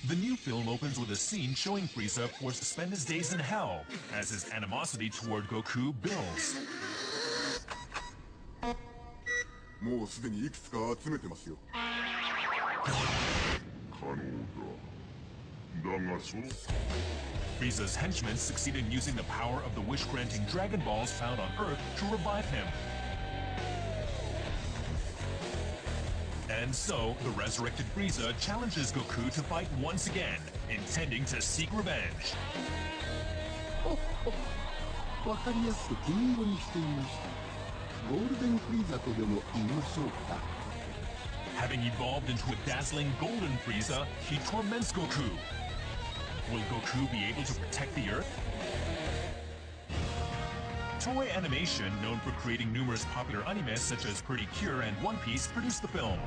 The new film opens with a scene showing Frieza forced to spend his days in hell, as his animosity toward Goku builds. もうすでにいくつか集めてますよ。可能だ。だがその Frieza's henchmen succeed in using the power of the wish-granting Dragon Balls found on Earth to revive him. And so, the resurrected Frieza challenges Goku to fight once again, intending to seek revenge. わかりやすく金色にしていました。ゴールデンフリーザとでも言いましょうか。Having evolved into a dazzling golden Frieza, he torments Goku. Will Goku be able to protect the Earth? Toei Animation, known for creating numerous popular animes such as Pretty Cure and One Piece, produced the film.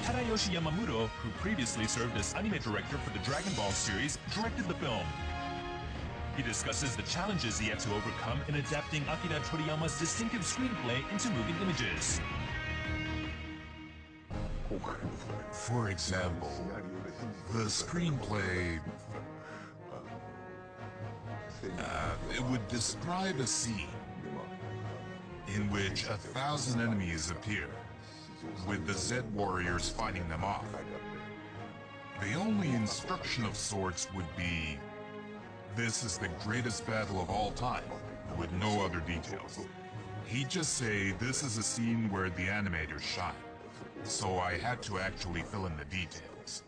Tadayoshi Yamamoto, who previously served as anime director for the Dragon Ball series, directed the film. He discusses the challenges he had to overcome in adapting Akira Toriyama's distinctive screenplay into moving images. For example, the screenplay it would describe a scene in which 1,000 enemies appear, with the Z warriors fighting them off. The only instruction of sorts would be, "This is the greatest battle of all time," with no other details. He'd just say, "This is a scene where the animators shine." So I had to actually fill in the details.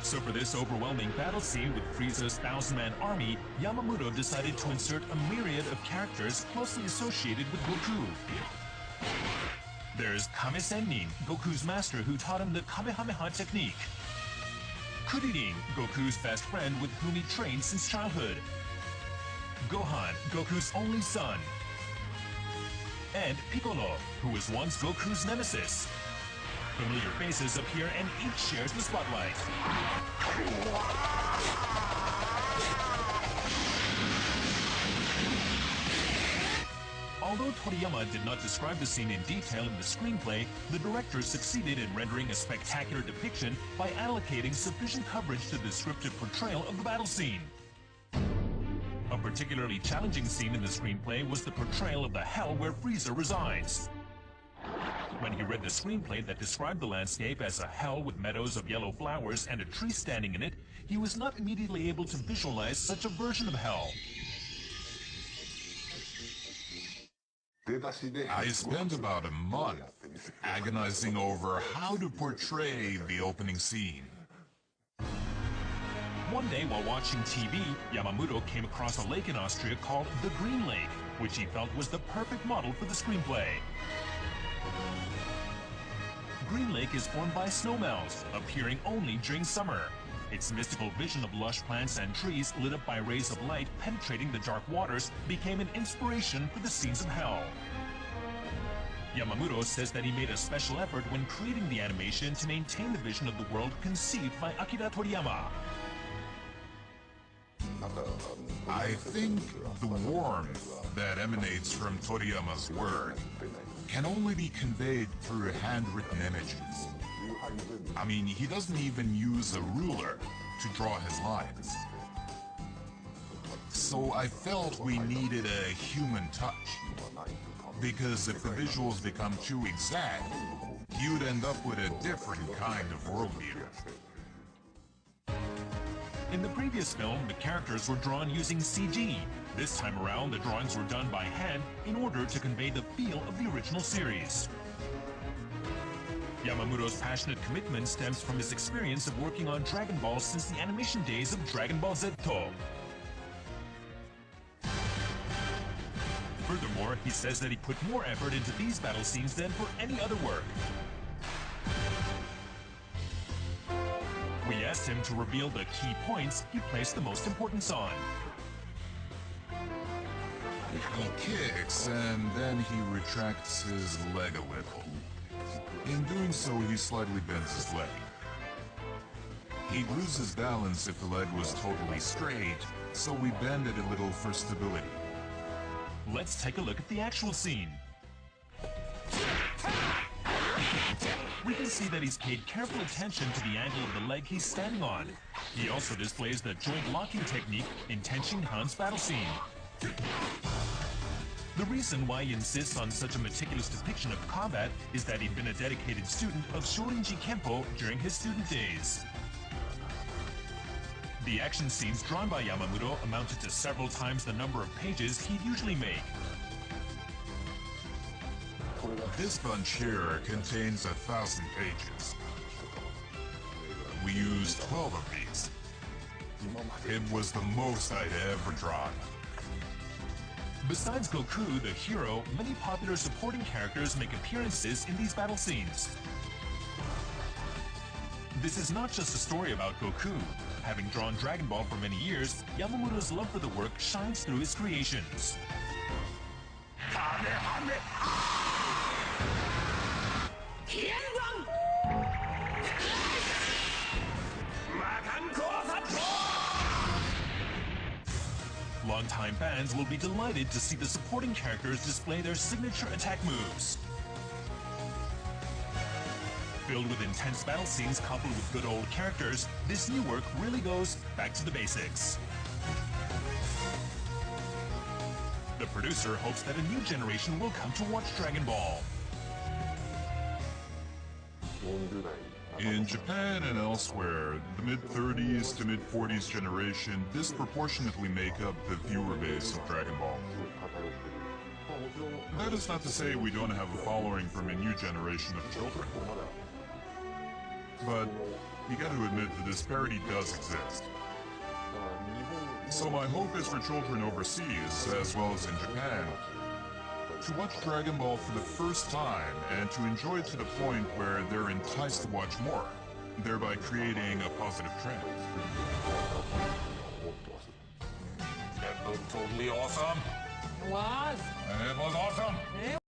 So for this overwhelming battle scene with Frieza's 1,000-man army, Yamamoto decided to insert a myriad of characters closely associated with Goku. There's Kame Sennin, Goku's master who taught him the Kamehameha technique. Kuririn, Goku's best friend with whom he trained since childhood. Gohan, Goku's only son. And Piccolo, who was once Goku's nemesis. Familiar faces appear and each shares the spotlight. Although Toriyama did not describe the scene in detail in the screenplay, the director succeeded in rendering a spectacular depiction by allocating sufficient coverage to the descriptive portrayal of the battle scene. A particularly challenging scene in the screenplay was the portrayal of the hell where Frieza resides. When he read the screenplay that described the landscape as a hell with meadows of yellow flowers and a tree standing in it, he was not immediately able to visualize such a version of hell. I spent about a month agonizing over how to portray the opening scene. One day while watching TV, Yamamoto came across a lake in Austria called the Green Lake, which he felt was the perfect model for the screenplay. Green Lake is formed by snowmelts, appearing only during summer. Its mystical vision of lush plants and trees lit up by rays of light penetrating the dark waters became an inspiration for the scenes of hell. Yamamoto says that he made a special effort when creating the animation to maintain the vision of the world conceived by Akira Toriyama. I think the warmth that emanates from Toriyama's work can only be conveyed through handwritten images. I mean, he doesn't even use a ruler to draw his lines. So I felt we needed a human touch. Because if the visuals become too exact, you'd end up with a different kind of worldview. In the previous film, the characters were drawn using CG. This time around, the drawings were done by hand in order to convey the feel of the original series. Yamamoto's passionate commitment stems from his experience of working on Dragon Ball since the animation days of Dragon Ball Z. Furthermore, he says that he put more effort into these battle scenes than for any other work. We asked him to reveal the key points he placed the most importance on. He kicks, and then he retracts his leg a little. In doing so, he slightly bends his leg. He'd lose his balance if the leg was totally straight, so we bend it a little for stability. Let's take a look at the actual scene. We can see that he's paid careful attention to the angle of the leg he's standing on. He also displays the joint locking technique in Tenshin Han's battle scene. The reason why he insists on such a meticulous depiction of combat is that he'd been a dedicated student of Shorinji Kempo during his student days. The action scenes drawn by Yamamoto amounted to several times the number of pages he'd usually make. This bunch here contains 1,000 pages. We used 12 of these. It was the most I'd ever drawn. Besides Goku, the hero, many popular supporting characters make appearances in these battle scenes. This is not just a story about Goku. Having drawn Dragon Ball for many years, Yamamoto's love for the work shines through his creations. Longtime fans will be delighted to see the supporting characters display their signature attack moves. Filled with intense battle scenes coupled with good old characters, this new work really goes back to the basics. The producer hopes that a new generation will come to watch Dragon Ball. In Japan and elsewhere, the mid-30s to mid-40s generation disproportionately make up the viewer base of Dragon Ball. That is not to say we don't have a following from a new generation of children. But you got to admit the disparity does exist. So my hope is for children overseas, as well as in Japan, to watch Dragon Ball for the first time and to enjoy it to the point where they're enticed to watch more, thereby creating a positive trend. That looked totally awesome. It was. It was awesome.